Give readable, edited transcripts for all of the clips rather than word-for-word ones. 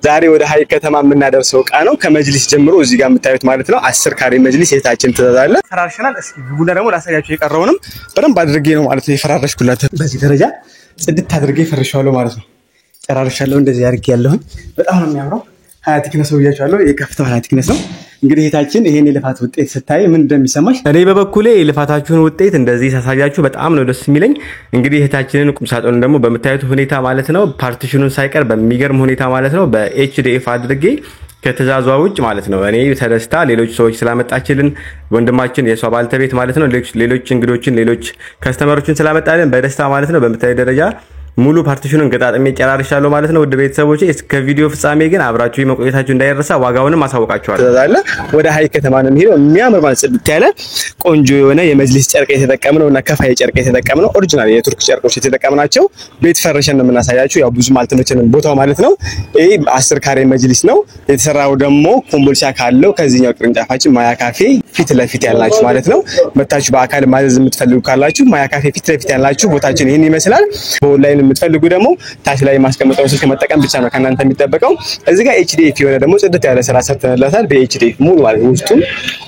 ዛሬ ወደ ሀይቅ ከተማ የምናደርሰው ዕቃ ነው። ከመጅሊስ ጀምሮ እዚህ ጋር የምታዩት ማለት ነው 10 ካሬ መጅሊስ የታችን ተዛዛለ ፈራርሽናል። እስኪ ቡና ደግሞ ላሳያችሁ የቀረውንም በደንብ አድርጌ ነው ማለት ነው የፈራረሽኩላት። በዚህ ደረጃ ጽድት አድርጌ ፈርሻለሁ ማለት ነው። ጨራርሻለሁ እንደዚህ አድርጌ ያለሁኝ በጣም ነው የሚያምረው። ሀያ ቲክነስ ነው ብያችኋለሁ። የከፍተው ሀያ ቲክነስ ነው። እንግዲህ የታችን ይሄን የልፋት ውጤት ስታይ ምን እንደሚሰማሽ እኔ በበኩሌ የልፋታችሁን ውጤት እንደዚህ ሳሳያችሁ በጣም ነው ደስ የሚለኝ። እንግዲህ የታችንን ቁም ሳጥኑን ደግሞ በመታየቱ ሁኔታ ማለት ነው ፓርቲሽኑን ሳይቀር በሚገርም ሁኔታ ማለት ነው በኤችዲኤፍ አድርጌ ከተዛዟ ውጭ ማለት ነው እኔ ተደስታ ሌሎች ሰዎች ስላመጣችልን ወንድማችን የሷ ባልተቤት ማለት ነው ሌሎች እንግዶችን ሌሎች ከስተመሮችን ስላመጣልን በደስታ ማለት ነው በመታየት ደረጃ ሙሉ ፓርቲሽኑን ገጣጥሜ ጨራርሻለሁ ማለት ነው። ውድ ቤተሰቦቼ እስከ ቪዲዮ ፍጻሜ ግን አብራችሁ መቆየታችሁ እንዳይረሳ፣ ዋጋውንም አሳውቃችኋለሁ። ተዛዛለ ወደ ሀይቅ ከተማ ነው የሚሄደው። የሚያምር ማለት ጽድት ያለ ቆንጆ የሆነ የመጅሊስ ጨርቅ የተጠቀምነው እና ከፋይ ጨርቅ የተጠቀምነው ኦሪጂናል የቱርክ ጨርቆች የተጠቀምናቸው ቤት ፈርሸን ነው የምናሳያችሁ። ያው ብዙ አልተመቸንም ቦታው ማለት ነው። ይሄ 10 ካሬ መጅሊስ ነው የተሰራው ደግሞ ኮምቦልቻ ካለው ከዚህኛው ቅርንጫፋችን ማያ ካፌ ፊት ለፊት ያላችሁ ማለት ነው። መታችሁ በአካል ማዘዝ የምትፈልጉ ካላችሁ ማያ ካፌ ፊት ለፊት ያላችሁ ቦታችን ይሄን ይመስላል። በኦንላይን የምትፈልጉ ደግሞ ታች ላይ ማስቀመጠው ስልክ መጠቀም ብቻ ነው ከናንተ የሚጠበቀው። እዚህ ጋር ኤችዲኤፍ የሆነ ደግሞ ጽድት ያለ ስራ ሰርተንላታል። በኤችዲኤፍ ሙሉ ማለት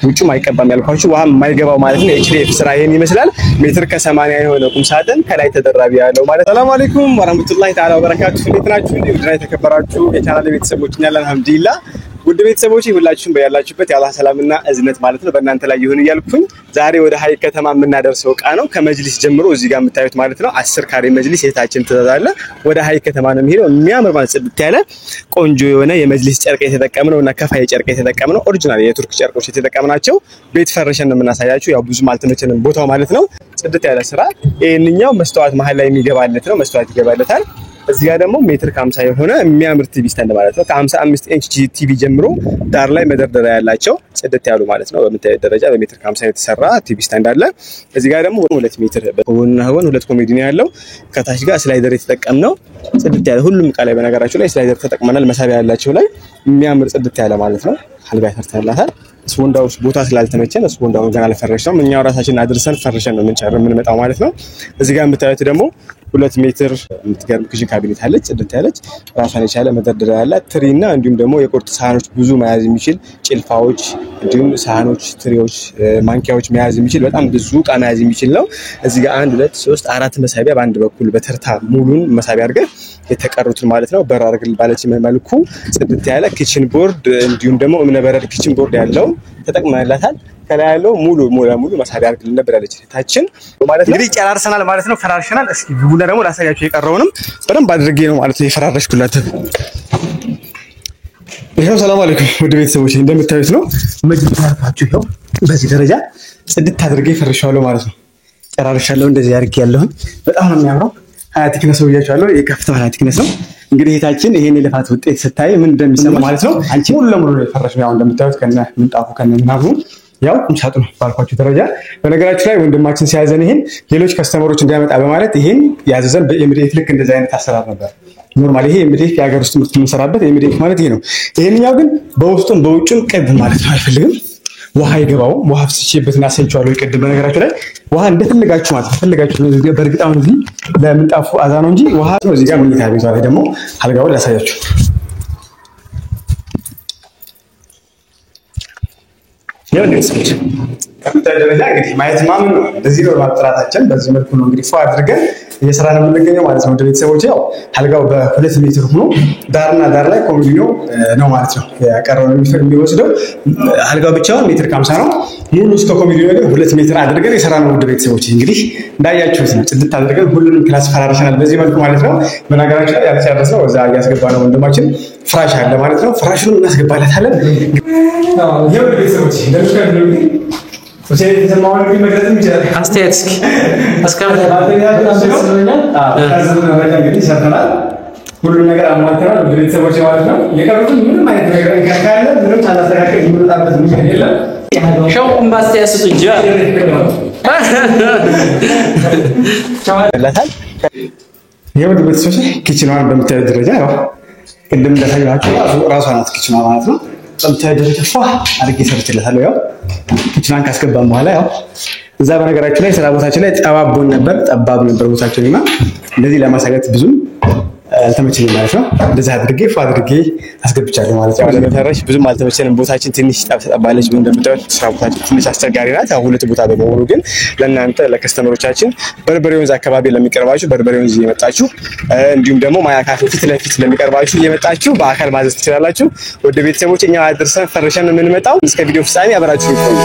ውጭም አይቀባም ያልኳችሁ ውሃ የማይገባው ማለት ነው። ኤችዲኤፍ ስራ ይሄን ይመስላል። ሜትር ከ80 የሆነ ቁም ሳጥን ከላይ ተደራቢ ያለው ማለት። ሰላም አለይኩም ወራህመቱላሂ ተዓላ ወበረካቱሁ። እንዴት ናችሁ? እንዴት የተከበራችሁ የቻናሌ ቤተሰቦች እኛ አልሐምዱሊላህ። ውድ ቤተሰቦች ሁላችሁም በያላችሁበት የአላህ ሰላምና እዝነት ማለት ነው በእናንተ ላይ ይሁን እያልኩኝ ዛሬ ወደ ሀይቅ ከተማ የምናደርሰው ዕቃ ነው። ከመጅሊስ ጀምሮ እዚህ ጋር የምታዩት ማለት ነው 10 ካሬ መጅሊስ የታችን ተዛዛለ ወደ ሀይቅ ከተማ ነው የሚሄደው። የሚያምር ማለት ጽድት ያለ ቆንጆ የሆነ የመጅሊስ ጨርቅ የተጠቀምነው እና ከፋይ ጨርቅ የተጠቀምነው ኦሪጂናል የቱርክ ጨርቆች የተጠቀምናቸው ቤት ፈርሸን ነው የምናሳያችሁ። ያው ብዙ አልተመቸንም ቦታው ማለት ነው። ጽድት ያለ ስራ ይሄንኛው መስተዋት መሀል ላይ የሚገባለት ነው። መስተዋት ይገባለታል። እዚህ ጋር ደግሞ ሜትር ከ50 የሆነ የሚያምር ቲቪ ስታንድ ማለት ነው። ከ55 ኢንች ቲቪ ጀምሮ ዳር ላይ መደርደሪያ ያላቸው ጽድት ያሉ ማለት ነው። በመታየት ደረጃ በሜትር ከ50 የተሰራ ቲቪ ስታንድ አለ። እዚህ ጋር ደግሞ 2 ሜትር በጎንና ጎን 2 ኮሜዲ ነው ያለው። ከታች ጋር ስላይደር የተጠቀምነው ጽድት ያለ ሁሉም ዕቃ ላይ በነገራችሁ ላይ ስላይደር ተጠቅመናል። መሳቢያ ያላቸው ላይ የሚያምር ጽድት ያለ ማለት ነው አልጋ ሰርተንላታል። ስፖንዳውስ ቦታ ስላልተመቸን ስፖንዳውን ገና አልፈረሽንም። እኛው ራሳችን አድርሰን ፈርሸን ነው የምንመጣው ማለት ነው። እዚህ ጋር የምታዩት ደግሞ 2 ሜትር የምትገርም ክሽን ካቢኔት አለች። ጽድት ያለች ራሷን የቻለ መደርደሪያ ያላት ትሪና እንዲሁም ደግሞ የቁርጥ ሳህኖች ብዙ መያዝ የሚችል ጭልፋዎች፣ እንዲሁም ሳህኖች፣ ትሪዎች፣ ማንኪያዎች መያዝ የሚችል በጣም ብዙ ዕቃ መያዝ የሚችል ነው። እዚህ ጋር 1 2 3 4 መሳቢያ በአንድ በኩል በተርታ ሙሉን መሳቢያ አድርገን የተቀሩትን ማለት ነው በራርግል ባለች መልኩ ጽድት ያለ ኪችን ቦርድ እንዲሁም ደግሞ እምነበረድ ኪችን ቦርድ ያለው ተጠቅመንላታል። ከላይ ያለው ሙሉ መሳቢያ አድርገን ነበር ያለች ታችን ማለት ነው። እንግዲህ ጨራርሰናል ማለት ነው ፈራርሽናል። እስኪ ቡና ደግሞ ላሳያችሁ የቀረውንም በደንብ አድርጌ ነው ማለት ነው የፈራረሽኩላት። ይሄው ሰላም አለይኩም ወደ ቤተሰቦች እንደምታዩት ነው መጅሊስ አርፋችሁ ይሄው በዚህ ደረጃ ጽድት አድርጌ ፈርሻለሁ ማለት ነው። ጨራርሻለሁ እንደዚህ አድርጌ ያለሁኝ በጣም ነው የሚያምረው። ሀያ ቲክነስ ነው ብያችኋለሁ። የከፍተው ሀያ ቲክነስ ነው። እንግዲህ የታችን ይሄን የልፋት ውጤት ስታይ ምን እንደሚሰማ ማለት ነው። አንቺ ሙሉ ለሙሉ የፈረሽ ነው እንደምታዩት ከነ ምንጣፉ ከነ ምናምኑ ያው ቁም ሳጥኑ ባልኳችሁ ደረጃ። በነገራችሁ ላይ ወንድማችን ሲያዘን ይሄን ሌሎች ከስተመሮች እንዲያመጣ በማለት ይሄን ያዘዘን በኤምዲኤፍ ልክ እንደዛ አይነት አሰራር ነበር። ኖርማሊ ይሄ ኤምዲኤፍ የሀገር ውስጥ ምርት የምንሰራበት ኤምዲኤፍ ማለት ይሄ ነው። ይሄንኛው ግን በውስጡም በውጭም ቅብ ማለት ነው። አይፈልግም ውሃ ይገባው ውሃ ፍስቼበትና ሰንቻለሁ። ይቀድም በነገራችሁ ላይ ውሃ እንደፈለጋችሁ ማለት ፈልጋችሁ በእርግጥ አሁን እዚህ ለምንጣፉ አዛ ነው እንጂ ውሃ ነው። እዚህ ጋር መኝታ ቤቷ ላይ ደግሞ አልጋውን ላሳያችሁ። ያው እንደዚህ ደረጃ እንግዲህ ማየት ማመን ነው። እንደዚህ ነው ማጥራታችን። በዚህ መልኩ ነው እንግዲህ ፏ አድርገን እየሰራን የምንገኘው ማለት ነው። ወደ ቤተሰቦች ያው አልጋው በ2 ሜትር ሆኖ ዳርና ዳር ላይ ኮሚዲኖ ነው ማለት ነው ያቀረው የሚወስደው። አልጋው ብቻውን ሜትር ከ50 ነው። ሙሉ እስከ ኮሚዲኖ ግን 2 ሜትር አድርገን የሰራነው ወደ ቤተሰቦች እንግዲህ እንዳያችሁት ነው። ጽድት አድርገን ሁሉንም ክላስ ፈራርሸናል በዚህ መልኩ ማለት ነው። በነገራችን ላይ ያልጨረስነው እዛ ያስገባነው ወንድማችን ፍራሽ አለ ማለት ነው። ፍራሹን እናስገባለታለን። ይሄው ቤተሰቦች እንደምታዩት ወሰይ ተሰማው ነው መግለጽም ይችላል። አስተያየት እስከ ሁሉ ነገር አሟልተናል ወደ ቤተሰቦች ማለት ነው። የቀሩትን ምንም አይነት ነገር ካለ ምንም ታላስተካከል ይመጣበት ምንም የለም። ሻው እምባስቲያ ስጡ እንጂ ለታል የወደ ቤተሰቦች ኪችኗን በምታዩት ደረጃ ያው ቅድም እንደታያችሁ ራሷ ናት ኪችኗ ማለት ነው። በምታዩት ደረጃ ፏ አድርጌ ሰርችለታለሁ። ያው ኪችኗን ካስገባን በኋላ ያው እዛ በነገራችሁ ላይ ስራ ቦታችን ላይ ጠባብ ነበር ቦታችንና እንደዚህ ለማሳየት ብዙም አልተመቸኝም ማለት ነው። እንደዛ አድርጌ አስገብቻለሁ ማለት ነው። ለመፈረሽ ብዙም አልተመቸንም። ቦታችን ትንሽ ጠባለች። እንደምታዩት ስራ ቦታችን ትንሽ አስቸጋሪ ናት። ሁለት ቦታ በመሆኑ ግን ለእናንተ ለከስተመሮቻችን በርበሬ ወንዝ አካባቢ ለሚቀርባችሁ በርበሬ ወንዝ እየመጣችሁ እንዲሁም ደግሞ ማያ ካፌ ፊት ለፊት ለሚቀርባችሁ እየመጣችሁ በአካል ማዘዝ ትችላላችሁ። ወደ ቤተሰቦች እኛ አድርሰን ፈርሸን የምንመጣው። እስከ ቪዲዮ ፍጻሜ አብራችሁ ይቆዩ።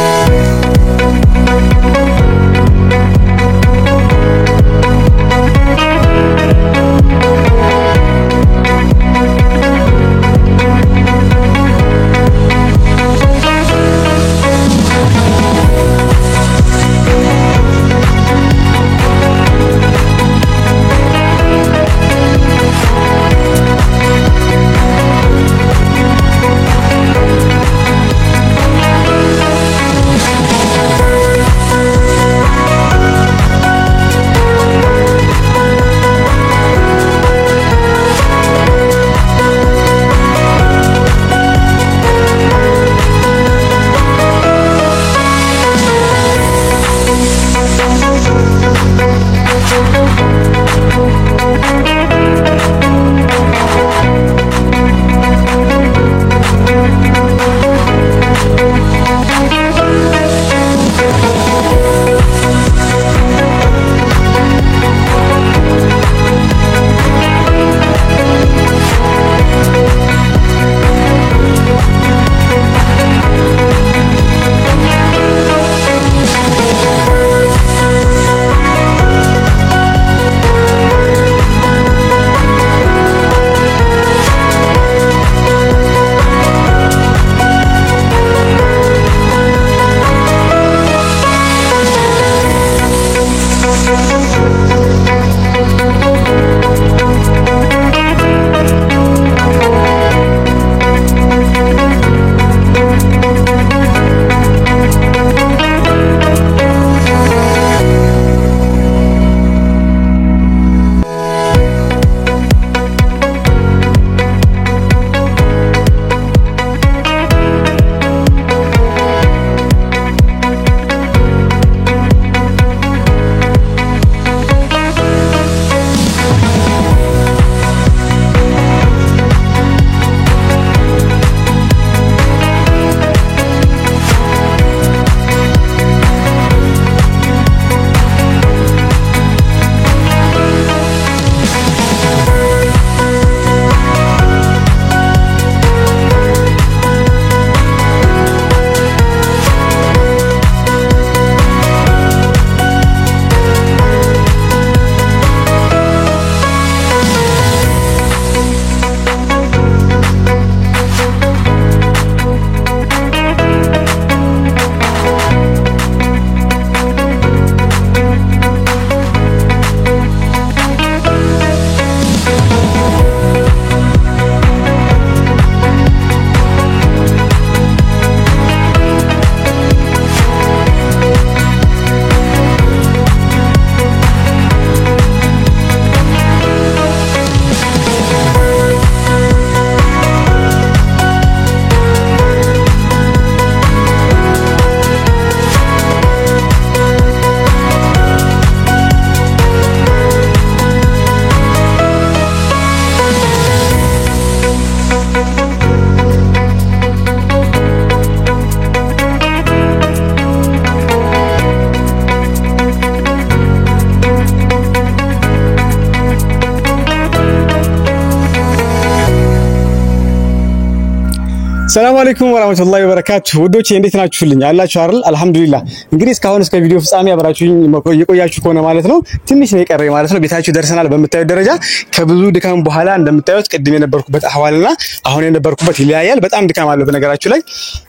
ሰላም አለይኩም ወራህመቱላሂ ወበረካቱ። ውዶቼ እንዴት ናችሁልኝ? አላችሁ አይደል? አልহামዱሊላህ። እንግዲህ እስካሁን እስከ ቪዲዮ ፍጻሜ አብራችሁኝ የቆያችሁ ከሆነ ማለት ነው ትንሽ ነው የቀረኝ ማለት ነው። ቤታችሁ ደርሰናል በምታዩት ደረጃ። ከብዙ ድካም በኋላ እንደምታዩት ቅድም የነበርኩበት አህዋልና አሁን የነበርኩበት ይለያያል። በጣም ድካም አለው በነገራችሁ ላይ።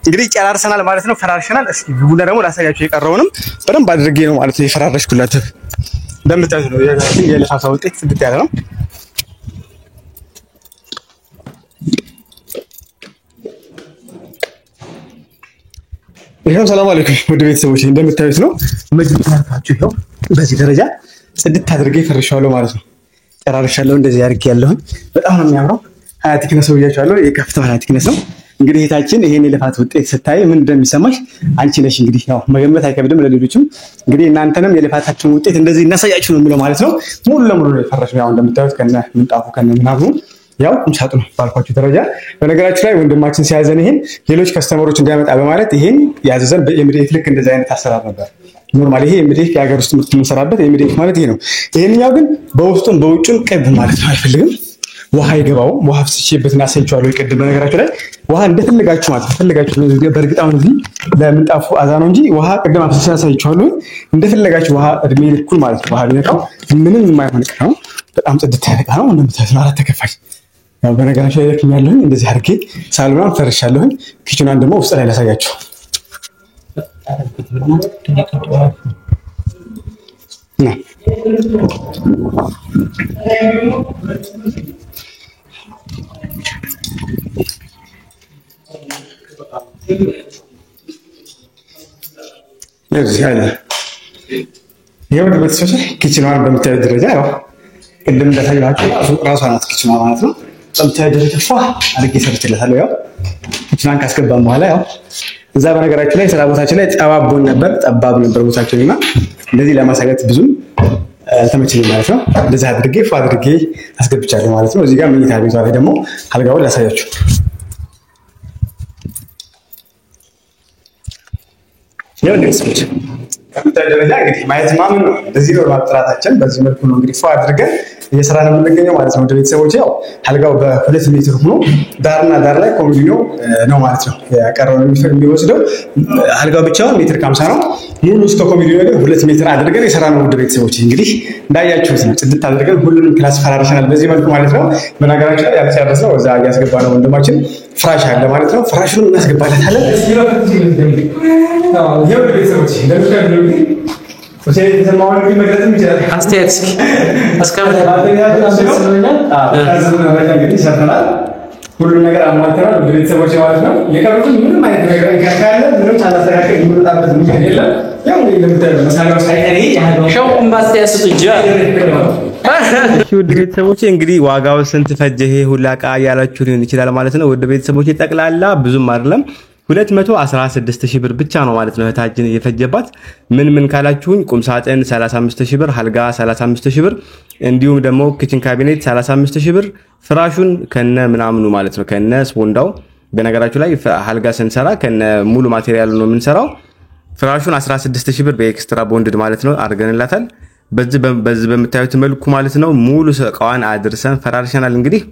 እንግዲህ ጨራርሰናል ማለት ነው፣ ፈራርሸናል። እስኪ ግቡና ደግሞ ላሳያችሁ የቀረውንም በደንብ አድርጌ ነው ማለት ነው የፈራረሽኩላት። እንደምታዩት ነው የለፋፋ ውጤት ጽድት ያለ ነው። ይሄው ሰላም አለይኩም ወደ ቤተሰቦች እንደምታዩት ነው መጅሊስ አርፋችሁ ይሄው በዚህ ደረጃ ጽድት አድርጌ ፈርሻለሁ ማለት ነው። ጨራርሻለሁ እንደዚህ አድርጌ ያለሁኝ በጣም ነው የሚያምረው። ሀያ ቲክነስ ነው ብያችኋለሁ። የከፍተው ሀያ ቲክነስ ነው። እንግዲህ እህታችን ይሄን የልፋት ውጤት ስታይ ምን እንደሚሰማሽ አንቺ ነሽ እንግዲህ ያው መገመት አይከብድም ለሌሎችም እንግዲህ እናንተንም የልፋታችሁን ውጤት እንደዚህ እናሳያችሁ ነው የሚለው ማለት ነው ሙሉ ለሙሉ ነው የፈረሽው ያው እንደምታዩት ከነ ምንጣፉ ከነ ምናምኑ ያው ቁምሳጥኑ ባልኳችሁ ደረጃ በነገራችሁ ላይ ወንድማችን ሲያዘን ይሄን ሌሎች ከስተመሮች እንዲያመጣ በማለት ይሄን ያዘዘን በኤምዲኤፍ ልክ እንደዚህ አይነት አሰራር ነበር ኖርማሊ ይሄ ኤምዲኤፍ የሀገር ውስጥ ምርት የምንሰራበት ኤምዲኤፍ ማለት ይሄ ነው ይሄንኛው ግን በውስጡም በውጭም ቅብ ማለት ነው አይፈልግም ውሃ ይገባው ውሃ ፍስቼበትና አሳይቻለሁ ይቀድም በነገራችሁ ላይ ውሃ እንደፈለጋችሁ ማለት ፈልጋችሁ በእርግጥ አሁን እዚህ ለምንጣፉ አዛ ነው እንጂ ውሃ ቀደም አፍስቼ አሳይቻለሁ እንደፈለጋችሁ ውሃ እድሜ ልኩል ማለት ነው ውሃ ቢነካው ምንም የማይሆን ዕቃ ነው በጣም ጽድት ያለ ዕቃ ነው እንደምታዩት አራት ተከፋይ ያው በነገራችሁ ላይ ለክኛለሁ እንደዚህ አድርጌ ሳልማን ፈርሻለሁ ኪችናን ደግሞ ውስጥ ላይ ላሳያችሁ ና እዚህ አለ የወደ ቤተሰቦች ኪችናን በምታዩት ደረጃ ያው ቅድም እንደታያችሁ ራሷ ናት ኪችና ማለት ነው በምታዩት ደረጃ ፏ አድርጌ ሰርችላታለሁ ያው ኪችናን ካስገባን በኋላ ያው እዛ በነገራችሁ ላይ ስራ ቦታችን ላይ ጠባቦን ነበር ጠባብ ነበር ቦታችንና እንደዚህ ለማሳየት ብዙም ተመችኝ ማለት ነው እንደዚህ አድርጌ ፏ አድርጌ አስገብቻለሁ ማለት ነው እዚህ ጋር መኝታ ቤቷ ላይ ደግሞ አልጋውን ላሳያችሁ ያው እንደዚህ ደረጃ እንግዲህ ማየት ማመን ነው እንደዚህ ነው ማጥራታችን በዚህ መልኩ ነው እንግዲህ ፏ አድርገን እየሰራን የምንገኘው ማለት ነው ቤተሰቦች ያው አልጋው በ2 ሜትር ሆኖ ዳርና ዳር ላይ ኮሚዲኖ ነው ማለት ነው ያቀረበው የሚወስደው አልጋው ብቻውን ሜትር ከ50 ነው ሙሉ እስከ ኮሚዲኖ ግን 2 ሜትር አድርገን የሰራነው ውድ ቤተሰቦች እንግዲህ እንዳያችሁት ነው ጽድት አድርገን ሁሉንም ክላስ ፈራርሸናል በዚህ መልኩ ማለት ነው በነገራችን ላይ ያልጨረስነው እዛ ያስገባነው ወንድማችን ፍራሽ አለ ማለት ነው ፍራሹን እናስገባለታለን ይሄው ቤተሰቦች እንደምታዩት ወሰይ ተሰማው ነው መግለጽም ይችላል አስተያየት እስኪ አስከምታ ሁሉ ነገር አሟልተናል ወደ ቤተሰቦች ማለት ነው የቀሩትን ምንም አይነት ነገር ካለ ምንም ሳላስተካከል የሚወጣበት ምክንያት የለም ያው እንደምታዩት መሳሪያው ሳይቀር ሸው አስተያየት ስጡኝ ውድ ቤተሰቦች እንግዲህ ዋጋው ስንት ፈጀ ይሄ ሁላ ዕቃ ያላችሁ ሊሆን ይችላል ማለት ነው ውድ ቤተሰቦች ጠቅላላ ብዙም አይደለም 216,000 ብር ብቻ ነው ማለት ነው እህታችን የፈጀባት ምን ካላችሁኝ ቁም ሳጥን 35,000 ብር አልጋ 35,000 ብር እንዲሁም ደግሞ ኪችን ካቢኔት 35,000 ብር ፍራሹን ከነ ምናምኑ ማለት ነው ከነ ስፖንዳው በነገራችሁ ላይ አልጋ ስንሰራ ከነ ሙሉ ማቴሪያል ነው የምንሰራው ፍራሹን 16,000 ብር በኤክስትራ ቦንድድ ማለት ነው አድርገንላታል በዚህ በምታዩት መልኩ ማለት ነው ሙሉ ዕቃዋን አድርሰን ፈራርሸናል እንግዲህ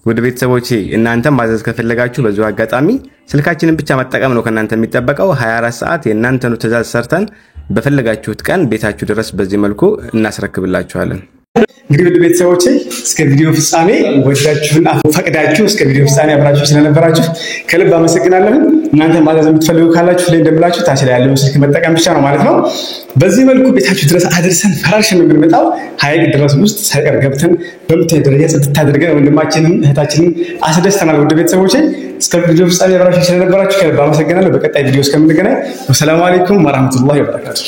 ወደ ቤተሰቦቼ እናንተም ማዘዝ ከፈለጋችሁ በዚሁ አጋጣሚ ስልካችንን ብቻ መጠቀም ነው ከናንተ የሚጠበቀው 24 ሰዓት የናንተኑ ትዕዛዝ ሰርተን በፈለጋችሁት ቀን ቤታችሁ ድረስ በዚህ መልኩ እናስረክብላችኋለን እንግዲህ ወደ ቤተሰቦቼ እስከ ቪዲዮ ፍጻሜ ወዳችሁና ፈቅዳችሁ እስከ ቪዲዮ ፍጻሜ አብራችሁ ስለነበራችሁ ከልብ አመሰግናለሁ እናንተ ማዘዝ የምትፈልጉ ካላችሁ ላይ እንደምላችሁ ታች ላይ ያለው ስልክ መጠቀም ብቻ ነው ማለት ነው በዚህ መልኩ ቤታችሁ ድረስ አድርሰን ፈራርሸን የምንመጣው ሀይቅ ድረስ ውስጥ ሳይቀር ገብተን በምታይ ደረጃ ጽድት አድርገን ወንድማችንን እህታችንን አስደስተናል ወደ ቤተሰቦቼ እስከ ቪዲዮ ፍጻሜ አብራችሁ ስለነበራችሁ ከልብ አመሰግናለሁ በቀጣይ ቪዲዮ እስከምንገናኝ ወሰላሙ አለይኩም ወራህመቱላሂ ወበረካቱ